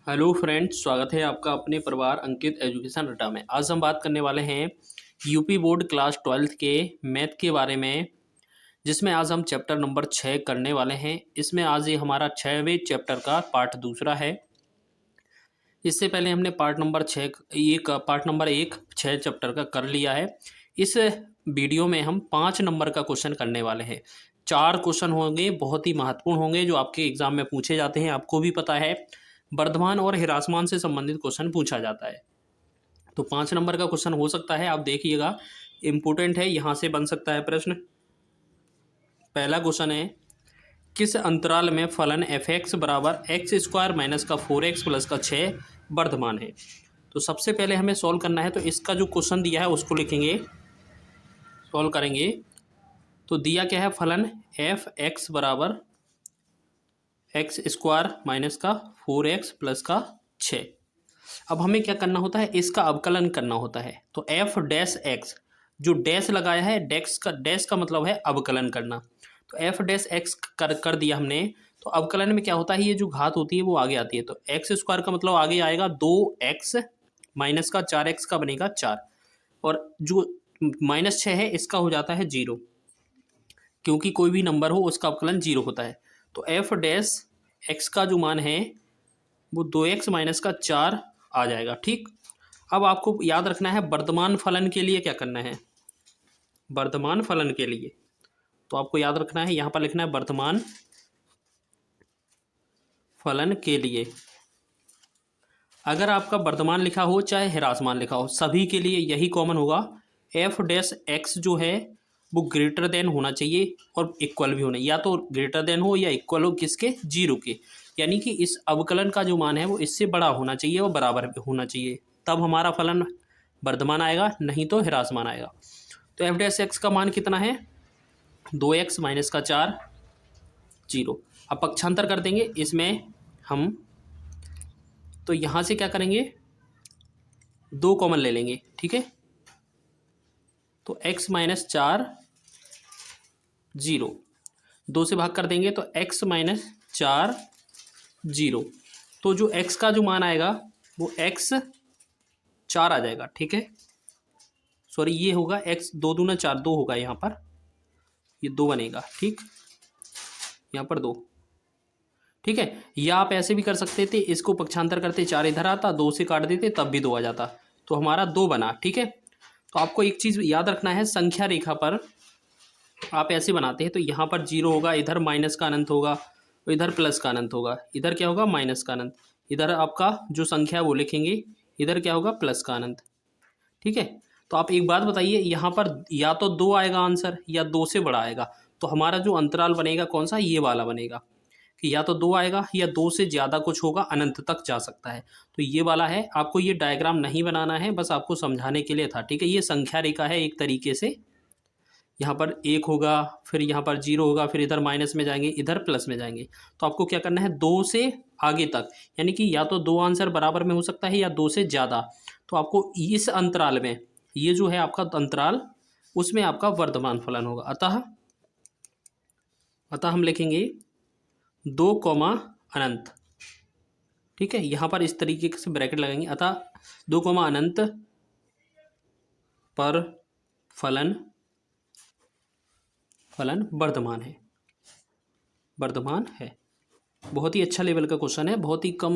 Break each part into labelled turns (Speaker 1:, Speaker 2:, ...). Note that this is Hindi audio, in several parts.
Speaker 1: हेलो फ्रेंड्स, स्वागत है आपका अपने परिवार अंकित एजुकेशन अड्डा में। आज हम बात करने वाले हैं यूपी बोर्ड क्लास 12th के मैथ के बारे में, जिसमें आज हम चैप्टर नंबर 6 करने वाले हैं। इसमें आज ये हमारा 6वें चैप्टर का पार्ट दूसरा है। इससे पहले हमने पार्ट नंबर 1 6 चैप्टर का कर लिया है। इस वीडियो में हम 5 नंबर का क्वेश्चन करने वाले हैं। 4 क्वेश्चन होंगे, बहुत ही महत्वपूर्ण होंगे, जो आपके एग्जाम में पूछे जाते हैं। आपको भी पता है, वर्धमान और ह्रासमान से संबंधित क्वेश्चन पूछा जाता है। तो 5 नंबर का क्वेश्चन हो सकता है, आप देखिएगा, इम्पोर्टेंट है, यहाँ से बन सकता है प्रश्न। पहला क्वेश्चन है, किस अंतराल में फलन एफ एक्स बराबर एक्स स्क्वायर माइनस का 4x प्लस का 6 वर्धमान है। तो सबसे पहले हमें सॉल्व करना है, तो इसका जो क्वेश्चन दिया है उसको लिखेंगे, सॉल्व करेंगे। तो दिया क्या है, फलन एफ एक्स बराबर एक्स स्क्वायर माइनस का 4x प्लस का 6। अब हमें क्या करना होता है, इसका अवकलन करना होता है। तो एफ डैश एक्स, जो डैश लगाया है, डैश का मतलब है अवकलन करना। तो एफ डैश एक्स कर दिया हमने। तो अवकलन में क्या होता है, ये जो घात होती है वो आगे आती है। तो एक्स स्क्वायर का मतलब आगे आएगा 2x माइनस का 4x का बनेगा 4, और जो -6 है इसका हो जाता है 0, क्योंकि कोई भी नंबर हो उसका अवकलन 0 होता है। तो एफ डैश एक्स का जो मान है वो 2x माइनस का 4 आ जाएगा। ठीक, अब आपको याद रखना है वर्धमान फलन के लिए क्या करना है। वर्धमान फलन के लिए तो आपको याद रखना है, यहाँ पर लिखना है वर्धमान फलन के लिए। अगर आपका वर्धमान लिखा हो चाहे ह्रासमान लिखा हो, सभी के लिए यही कॉमन होगा। एफ डैश एक्स जो है वो ग्रेटर देन होना चाहिए और इक्वल भी होना, या तो ग्रेटर देन हो या इक्वल हो, किसके, 0 के। यानी कि इस अवकलन का जो मान है वो इससे बड़ा होना चाहिए और बराबर होना चाहिए, तब हमारा फलन वर्धमान आएगा, नहीं तो ह्रासमान आएगा। तो एफ डैश एक्स का मान कितना है, 2x माइनस का 4, 0। अब पक्षांतर कर देंगे इसमें हम, तो यहाँ से क्या करेंगे, 2 कॉमन ले लेंगे। ठीक है, तो x माइनस 4, 0, 2 से भाग कर देंगे तो x माइनस 4, 0। तो जो x का जो मान आएगा वो x 4 आ जाएगा। ठीक है, सॉरी, ये होगा x 2 दूना 4, 2 होगा, यहाँ पर ये 2 बनेगा। ठीक, यहाँ पर 2। ठीक है, या आप ऐसे भी कर सकते थे, इसको पक्षांतर करते 4 इधर आता, 2 से काट देते तब भी 2 आ जाता, तो हमारा 2 बना। ठीक है, तो आपको एक चीज़ याद रखना है, संख्या रेखा पर आप ऐसे बनाते हैं तो यहाँ पर 0 होगा, इधर माइनस का अनंत होगा, तो इधर प्लस का अनंत होगा, इधर क्या होगा, माइनस का अनंत, इधर आपका जो संख्या वो लिखेंगे, इधर क्या होगा, प्लस का अनंत। ठीक है, तो आप एक बात बताइए, यहाँ पर या तो 2 आएगा आंसर या 2 से बड़ा आएगा, तो हमारा जो अंतराल बनेगा कौन सा, ये वाला बनेगा, कि या तो 2 आएगा या 2 से ज़्यादा कुछ होगा, अनंत तक जा सकता है, तो ये वाला है। आपको ये डायग्राम नहीं बनाना है, बस आपको समझाने के लिए था। ठीक है, ये संख्या रेखा है एक तरीके से, यहाँ पर 1 होगा, फिर यहाँ पर 0 होगा, फिर इधर माइनस में जाएंगे, इधर प्लस में जाएंगे। तो आपको क्या करना है, 2 से आगे तक, यानी कि या तो 2 आंसर बराबर में हो सकता है या 2 से ज़्यादा। तो आपको इस अंतराल में, ये जो है आपका अंतराल, उसमें आपका वर्धमान फलन होगा। अतः हम लिखेंगे 2 कॉमा अनंत। ठीक है, यहाँ पर इस तरीके से ब्रैकेट लगाएंगे, अतः 2 कॉमा अनंत पर फलन वर्धमान है, वर्धमान है। बहुत ही अच्छा लेवल का क्वेश्चन है, बहुत ही कम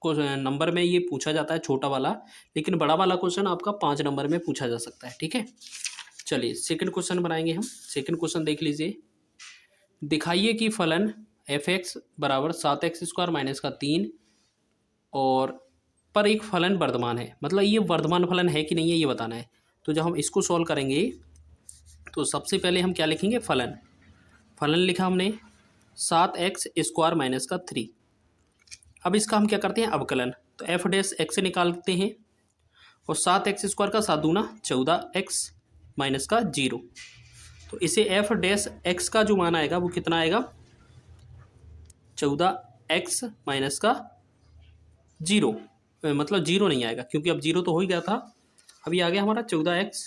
Speaker 1: नंबर में ये पूछा जाता है, छोटा वाला, लेकिन बड़ा वाला क्वेश्चन आपका 5 नंबर में पूछा जा सकता है। ठीक है, चलिए सेकंड क्वेश्चन बनाएंगे हम। सेकंड क्वेश्चन देख लीजिए, दिखाइए कि फलन एफ एक्स बराबर 7x स्क्वायर माइनस का 3 और पर एक फलन वर्धमान है, मतलब ये वर्धमान फलन है कि नहीं है ये बताना है। तो जब हम इसको सॉल्व करेंगे तो सबसे पहले हम क्या लिखेंगे, फलन लिखा हमने 7x स्क्वायर माइनस का 3। अब इसका हम क्या करते हैं, अवकलन। तो एफ डैश एक्स से निकालते हैं, और 7x स्क्वायर का 7 दूना 14x माइनस का 0। तो इसे एफ डैश एक्स का जो मान आएगा वो कितना आएगा, 14x माइनस का 0, मतलब 0 नहीं आएगा, क्योंकि अब 0 तो हो ही गया था, अभी आ गया हमारा 14x,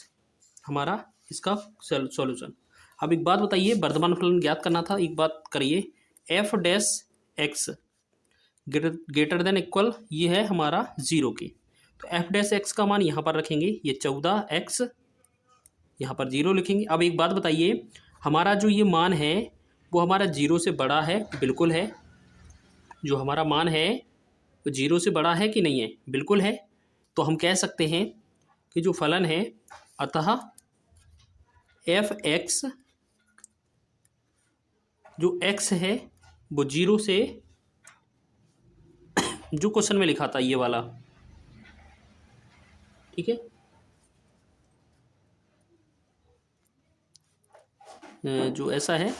Speaker 1: हमारा इसका सॉल्यूशन। अब एक बात बताइए, वर्धमान फलन ज्ञात करना था, एक बात करिए, F dash x greater than equal ये है हमारा 0 के। तो एफ डैश एक्स का मान यहाँ पर रखेंगे, ये 14x, यहाँ पर 0 लिखेंगे। अब एक बात बताइए, हमारा जो ये मान है वो हमारा 0 से बड़ा है? बिल्कुल है। जो हमारा मान है वो 0 से बड़ा है कि नहीं है? बिल्कुल है। तो हम कह सकते हैं कि जो फलन है, अतः एफ एक्स जो x है वो 0 से, जो क्वेश्चन में लिखा था ये वाला, ठीक है, जो ऐसा है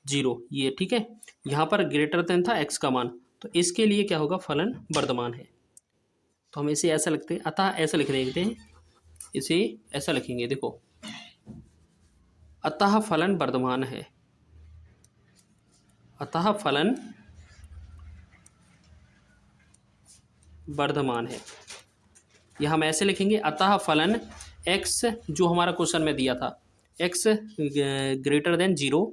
Speaker 1: 0, ये ठीक है। यहाँ पर ग्रेटर देन था x का मान, तो इसके लिए क्या होगा, फलन वर्धमान है। तो हम इसे ऐसा लिखते हैं, अतः ऐसा लिख देते हैं, इसे ऐसा लिखेंगे, देखो, अतः फलन वर्धमान है, अतः फलन वर्धमान है। यह हम ऐसे लिखेंगे, अतः फलन x जो हमारा क्वेश्चन में दिया था, x ग्रेटर देन 0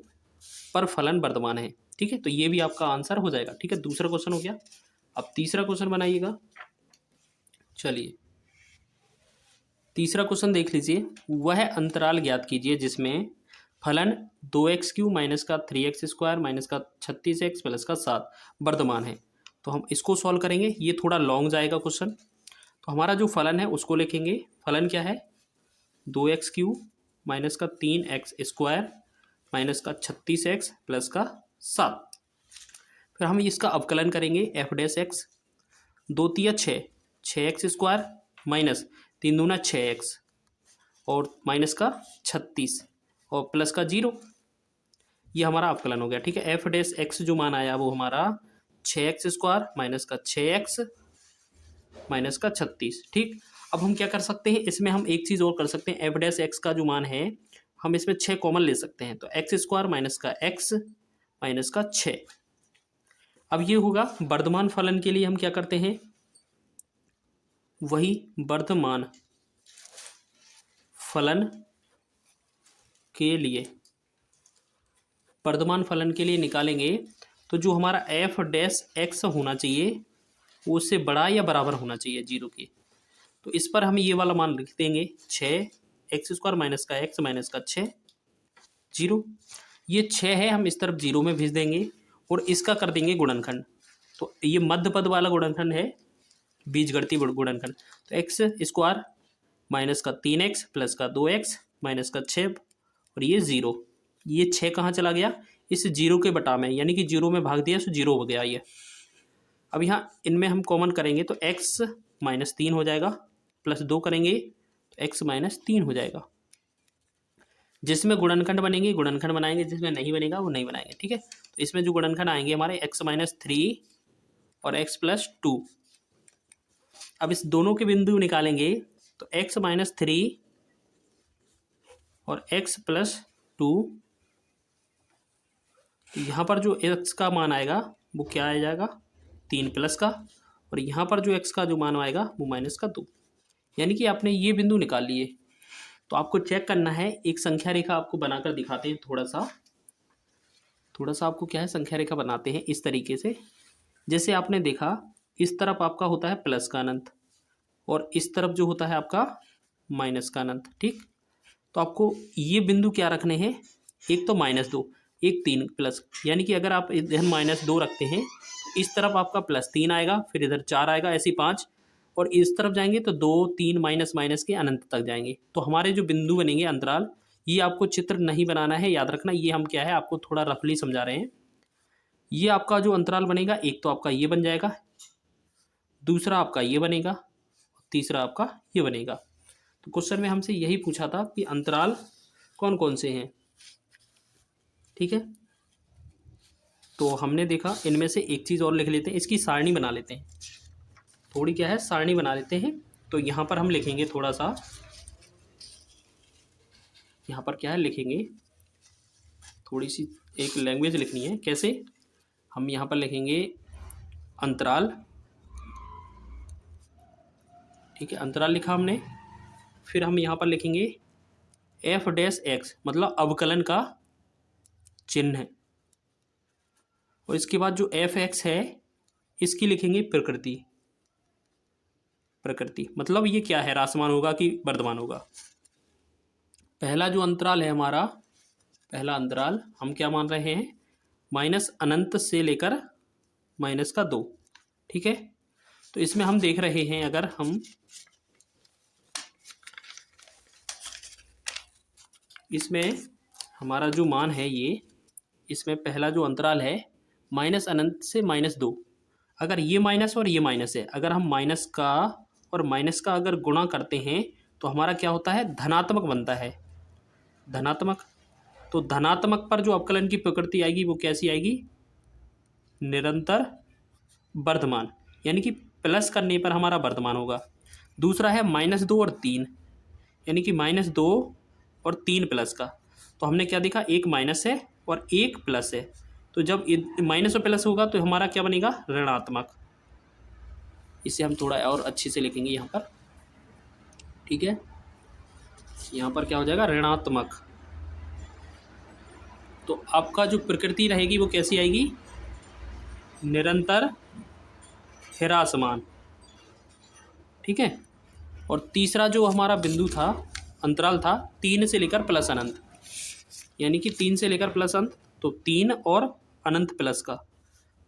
Speaker 1: पर फलन वर्धमान है, ठीक है। तो ये भी आपका आंसर हो जाएगा, ठीक है। दूसरा क्वेश्चन हो गया। अब तीसरा क्वेश्चन बनाइएगा। चलिए तीसरा क्वेश्चन देख लीजिए। वह अंतराल ज्ञात कीजिए जिसमें फलन 2x³ माइनस का 3x² माइनस का 36x प्लस का 7 वर्धमान है। तो हम इसको सॉल्व करेंगे, ये थोड़ा लॉन्ग जाएगा क्वेश्चन। तो हमारा जो फलन है उसको लिखेंगे, फलन क्या है, 2x³ माइनस का 3x² माइनस का 36x प्लस का 7। फिर हम इसका अवकलन करेंगे, एफ डैश एक्स, 2 तिया 6, 6x² माइनस 3 दूना 6x और माइनस का 36 और प्लस का 0, ये हमारा अवकलन हो गया, ठीक है। एफ डैश एक्स जो मान आया वो हमारा 6x² माइनस का 6x माइनस का 36, ठीक। अब हम क्या कर सकते हैं, इसमें हम एक चीज़ और कर सकते हैं, एफ डैश एक्स का जो मान है हम इसमें 6 कॉमन ले सकते हैं। तो x² माइनस का x माइनस का 6। अब ये होगा वर्धमान फलन के लिए हम क्या करते हैं, वही वर्धमान फलन के लिए, वर्धमान फलन के लिए निकालेंगे तो जो हमारा एफ डैश एक्स होना चाहिए वो उससे बड़ा या बराबर होना चाहिए 0 के। तो इस पर हम ये वाला मान लिख देंगे, 6x² माइनस का x माइनस का 6, 0। ये 6 है, हम इस तरफ 0 में भेज देंगे और इसका कर देंगे गुणनखंड। तो ये मध्य पद वाला गुणनखंड है, बीजगणितीय गुणनखंड। तो x² माइनस का 3x प्लस का 2x माइनस का 6 और ये 0। ये 6 कहाँ चला गया, इस 0 के बटा में, यानी कि 0 में भाग दिया तो 0 हो गया ये। अब यहाँ इनमें हम कॉमन करेंगे तो x माइनस 3 हो जाएगा, प्लस 2 करेंगे तो x माइनस 3 हो जाएगा। जिसमें गुणनखंड बनेंगे गुणनखंड बनाएंगे, जिसमें नहीं बनेगा वो नहीं बनाएंगे, ठीक है। तो इसमें जो गुणनखंड आएंगे हमारे x माइनस 3 और x प्लस 2। अब इस दोनों के बिंदु निकालेंगे तो x माइनस 3 और x प्लस 2, तो यहाँ पर जो x का मान आएगा वो क्या आ जाएगा, 3 प्लस का, और यहाँ पर जो x का जो मान आएगा वो माइनस का 2। यानी कि आपने ये बिंदु निकाल लिए। तो आपको चेक करना है, एक संख्या रेखा आपको बनाकर दिखाते हैं, थोड़ा सा आपको क्या है, संख्या रेखा बनाते हैं इस तरीके से। जैसे आपने देखा इस तरफ आपका होता है प्लस का अनंत और इस तरफ जो होता है आपका माइनस का अनंत, ठीक। तो आपको ये बिंदु क्या रखने हैं, एक तो -2, एक 3 प्लस, यानी कि अगर आप इधर -2 रखते हैं तो इस तरफ आपका +3 आएगा, फिर इधर 4 आएगा, ऐसे 5, और इस तरफ जाएंगे तो 2 3 माइनस माइनस के अनंत तक जाएंगे। तो हमारे जो बिंदु बनेंगे अंतराल, ये आपको चित्र नहीं बनाना है, याद रखना। ये हम क्या है आपको थोड़ा रफली समझा रहे हैं। ये आपका जो अंतराल बनेगा, एक तो आपका ये बन जाएगा, दूसरा आपका ये बनेगा, तीसरा आपका ये बनेगा। तो क्वेश्चन में हमसे यही पूछा था कि अंतराल कौन कौन से हैं, ठीक है। तो हमने देखा इनमें से एक चीज़ और लिख लेते हैं, इसकी सारणी बना लेते हैं, थोड़ी क्या है सारणी बना लेते हैं। तो यहाँ पर हम लिखेंगे थोड़ा सा, यहाँ पर क्या है लिखेंगे, थोड़ी सी एक लैंग्वेज लिखनी है। कैसे, हम यहाँ पर लिखेंगे अंतराल, ठीक है, अंतराल लिखा हमने। फिर हम यहाँ पर लिखेंगे एफ डैश एक्स, मतलब अवकलन का चिन्ह है। और इसके बाद जो एफ एक्स है, इसकी लिखेंगे प्रकृति। प्रकृति मतलब ये क्या है, ह्रासमान होगा कि वर्धमान होगा। पहला जो अंतराल है हमारा, पहला अंतराल हम क्या मान रहे हैं, माइनस अनंत से लेकर माइनस का 2। ठीक है, तो इसमें हम देख रहे हैं, अगर हम इसमें हमारा जो मान है ये, इसमें पहला जो अंतराल है माइनस अनंत से माइनस 2, अगर ये माइनस और ये माइनस है, अगर हम माइनस का और माइनस का अगर गुणा करते हैं तो हमारा क्या होता है, धनात्मक बनता है, धनात्मक। तो धनात्मक पर जो अवकलन की प्रकृति आएगी वो कैसी आएगी, निरंतर वर्धमान, यानी कि प्लस करने पर हमारा वर्धमान होगा। दूसरा है -2 और 3, यानी कि -2 और 3 प्लस का। तो हमने क्या देखा, एक माइनस है और एक प्लस है, तो जब माइनस और प्लस होगा तो हमारा क्या बनेगा, ऋणात्मक। इसे हम थोड़ा और अच्छे से लिखेंगे यहाँ पर। ठीक है, यहाँ पर क्या हो जाएगा, ऋणात्मक। तो आपका जो प्रकृति रहेगी वो कैसी आएगी, निरंतर ह्रासमान। ठीक है, और तीसरा जो हमारा बिंदु था, अंतराल था 3 से लेकर प्लस अनंत, यानी कि 3 से लेकर प्लस अनंत, तो 3 और अनंत प्लस का।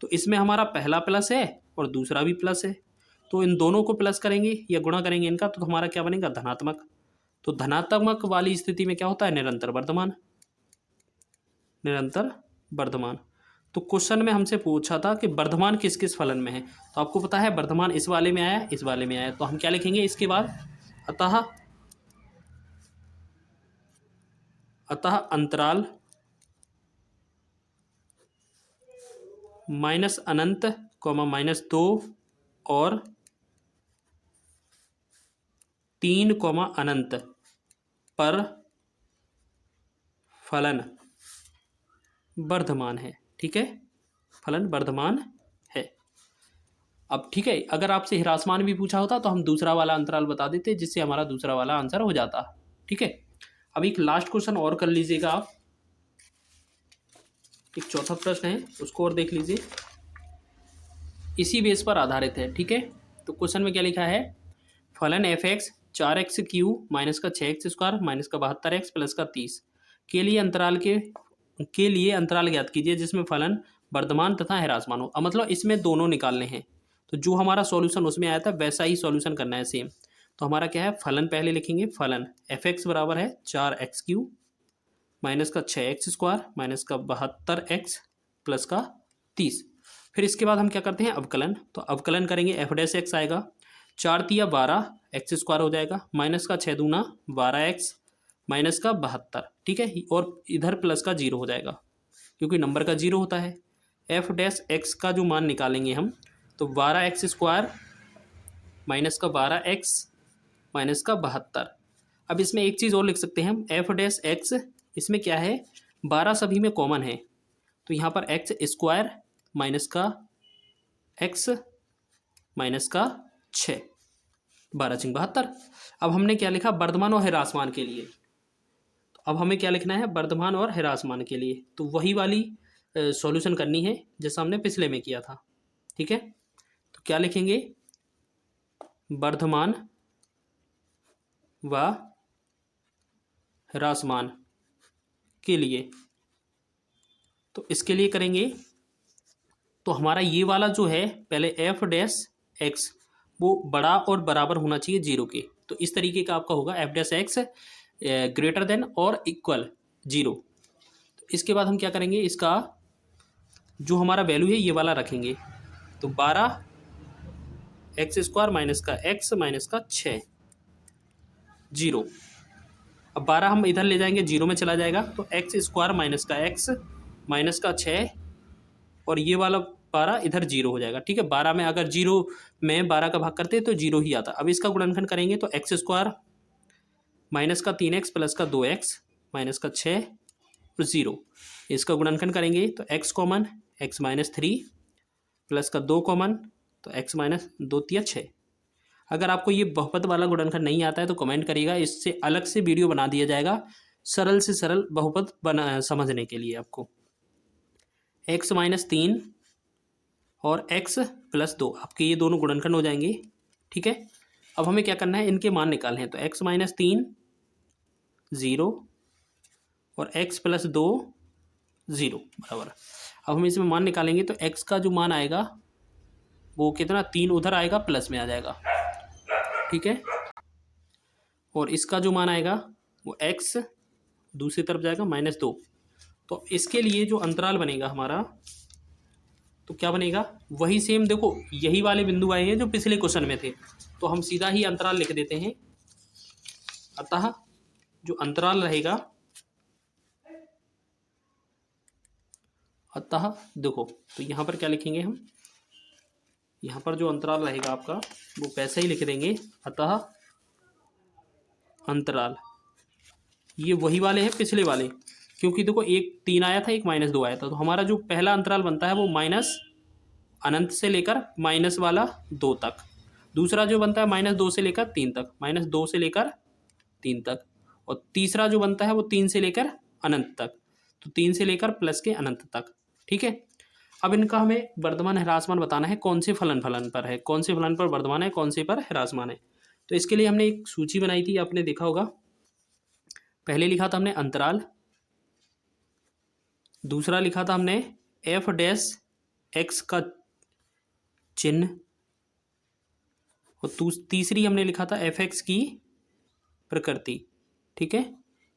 Speaker 1: तो इसमें हमारा पहला प्लस है और दूसरा भी प्लस है, तो इन दोनों को प्लस करेंगे या गुणा करेंगे इनका, तो हमारा क्या बनेगा, धनात्मक। तो धनात्मक वाली स्थिति में क्या होता है, निरंतर वर्धमान, निरंतर वर्धमान। तो क्वेश्चन में हमसे पूछा था कि वर्धमान किस किस फलन में है, तो आपको पता है वर्धमान इस वाले में आया, इस वाले में आया, तो हम क्या लिखेंगे इसके बाद, अतः अंतराल माइनस अनंत -2 और 3 अनंत पर फलन वर्धमान है। ठीक है, फलन वर्धमान है। अब ठीक है, अगर आपसे ह्रासमान भी पूछा होता तो हम दूसरा वाला अंतराल बता देते, जिससे हमारा दूसरा वाला आंसर हो जाता। ठीक है, अब एक लास्ट क्वेश्चन और कर लीजिएगा आप, एक चौथा प्रश्न है उसको और देख लीजिए, इसी बेस पर आधारित है। ठीक है, तो क्वेश्चन में क्या लिखा है, फलन f(x) 4x³ माइनस का 6x² माइनस का 72x प्लस का 30 के लिए अंतराल ज्ञात कीजिए जिसमें फलन वर्धमान तथा ह्रासमान हो। अब मतलब इसमें दोनों निकालने हैं, तो जो हमारा सॉल्यूशन उसमें आया था वैसा ही सॉल्यूशन करना है सेम। तो हमारा क्या है, फलन पहले लिखेंगे, फलन f(x) बराबर है 4x³ माइनस का 6x² माइनस का 72x प्लस का 30। फिर इसके बाद हम क्या करते हैं, अवकलन। तो अवकलन करेंगे, f' आएगा 4 तिया 12x² हो जाएगा, माइनस का 6 दूना 12x माइनस का 72। ठीक है, और इधर प्लस का 0 हो जाएगा क्योंकि नंबर का 0 होता है। f' का जो मान निकालेंगे हम, तो 12x² माइनस का 12x माइनस का 72। अब इसमें एक चीज़ और लिख सकते हैं हम, f' इसमें क्या है, 12 सभी में कॉमन है, तो यहाँ पर x² माइनस का x माइनस का 6, 12 × 72। अब हमने क्या लिखा, वर्धमान और ह्रासमान के लिए, तो अब हमें क्या लिखना है, वर्धमान और ह्रासमान के लिए, तो वही वाली सॉल्यूशन करनी है जैसा हमने पिछले में किया था। ठीक है, तो क्या लिखेंगे, वर्धमान व ह्रासमान के लिए, तो इसके लिए करेंगे, तो हमारा ये वाला जो है, पहले f' वो बड़ा और बराबर होना चाहिए 0 के, तो इस तरीके का आपका होगा, f' ग्रेटर देन और इक्वल 0। तो इसके बाद हम क्या करेंगे, इसका जो हमारा वैल्यू है ये वाला रखेंगे, तो 12x² माइनस का x माइनस का 6 0। अब 12 हम इधर ले जाएंगे, 0 में चला जाएगा, तो x² माइनस का x माइनस का 6 और ये वाला 12 इधर 0 हो जाएगा। ठीक है, 12 में अगर 0 में 12 का भाग करते तो 0 ही आता। अब इसका गुणनखंड करेंगे तो x² माइनस का 3x प्लस का 2x माइनस का 6 और 0, इसका गुणनखंड करेंगे तो x common, x minus 3 plus का 2 कॉमन, तो x माइनस 2 तिया 6। अगर आपको ये बहुपद वाला गुणनखंड नहीं आता है तो कमेंट करिएगा, इससे अलग से वीडियो बना दिया जाएगा सरल से सरल बहुपद बना समझने के लिए आपको। x माइनस 3 और x प्लस 2, आपके ये दोनों गुणनखंड हो जाएंगे। ठीक है, अब हमें क्या करना है, इनके मान निकालने हैं। तो x माइनस 3 0 और x प्लस 2 0 बराबर। अब हम इसमें मान निकालेंगे तो x का जो मान आएगा वो कितना, 3 उधर आएगा प्लस में आ जाएगा। ठीक है, और इसका जो मान आएगा वो x दूसरी तरफ जाएगा -2। तो इसके लिए जो अंतराल बनेगा हमारा, तो क्या बनेगा, वही सेम, देखो यही वाले बिंदु आए हैं जो पिछले क्वेश्चन में थे, तो हम सीधा ही अंतराल लिख देते हैं। अतः जो अंतराल रहेगा, अतः देखो, तो यहाँ पर क्या लिखेंगे हम, यहाँ पर जो अंतराल रहेगा आपका वो वैसे ही लिख देंगे, अतः अंतराल, ये वही वाले हैं पिछले वाले, क्योंकि देखो एक 3 आया था, एक -2 आया था, तो हमारा जो पहला अंतराल बनता है वो माइनस अनंत से लेकर माइनस वाला 2 तक, दूसरा जो बनता है -2 से लेकर 3 तक, -2 से लेकर 3 तक, और तीसरा जो बनता है वो 3 से लेकर अनंत तक, तो 3 से लेकर प्लस के अनंत तक। ठीक है, अब इनका हमें वर्धमान ह्रासमान बताना है, कौन से फलन पर है, कौन से फलन पर वर्धमान है, कौन से पर ह्रासमान है। तो इसके लिए हमने एक सूची बनाई थी, आपने देखा होगा। पहले लिखा था हमने अंतराल, दूसरा लिखा था हमने एफ डैश एक्स का चिन्ह, और तीसरी हमने लिखा था एफ एक्स की प्रकृति। ठीक है,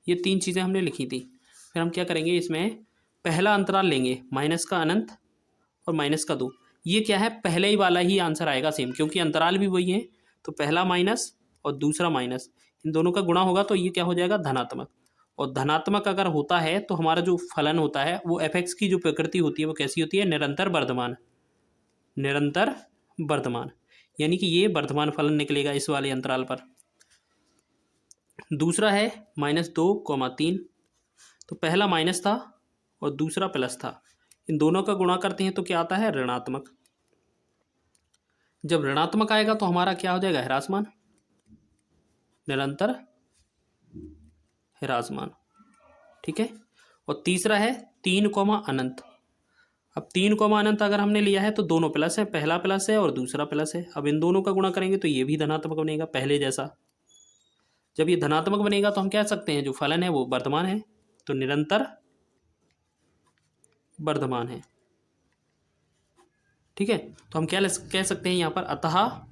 Speaker 1: ये 3 चीज़ें हमने लिखी थी। फिर हम क्या करेंगे, इसमें पहला अंतराल लेंगे माइनस का अनंत और -2। ये क्या है, पहले ही वाला ही आंसर आएगा सेम, क्योंकि अंतराल भी वही है, तो पहला माइनस और दूसरा माइनस, इन दोनों का गुणा होगा तो ये क्या हो जाएगा, धनात्मक। और धनात्मक अगर होता है तो हमारा जो फलन होता है वो एफ एक्स की जो प्रकृति होती है वो कैसी होती है, निरंतर वर्धमान, निरंतर वर्धमान, यानी कि ये वर्धमान फलन निकलेगा इस वाले अंतराल पर। दूसरा है -2, 3, तो पहला माइनस था और दूसरा प्लस था, इन दोनों का गुणा करते हैं तो क्या आता है, ऋणात्मक। जब ऋणात्मक आएगा तो हमारा क्या हो जाएगा, ह्रासमान, निरंतर ह्रासमान। ठीक है, और तीसरा है 3, अनंत। अब 3, अनंत अगर हमने लिया है तो दोनों प्लस है, पहला प्लस है और दूसरा प्लस है। अब इन दोनों का गुणा करेंगे तो ये भी धनात्मक बनेगा पहले जैसा। जब ये धनात्मक बनेगा तो हम कह सकते हैं जो फलन है वो वर्धमान है, तो निरंतर वर्धमान है। ठीक है, तो हम क्या कह सकते हैं यहाँ पर, अतः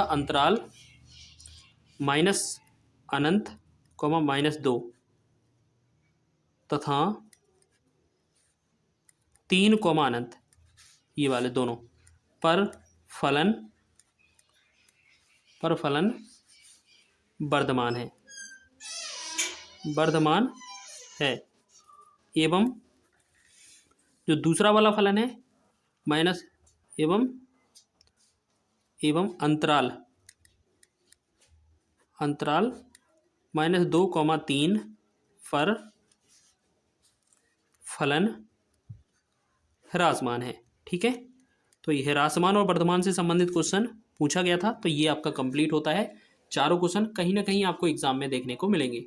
Speaker 1: अंतराल, माइनस अनंत, -2 तथा 3, अनंत, ये वाले दोनों पर फलन वर्धमान है, एवं जो दूसरा वाला फलन है माइनस एवं अंतराल -2, 3 पर फलन ह्रासमान है। ठीक है, तो ये ह्रासमान और वर्धमान से संबंधित क्वेश्चन पूछा गया था, तो ये आपका कंप्लीट होता है। चारों क्वेश्चन कहीं ना कहीं आपको एग्जाम में देखने को मिलेंगे।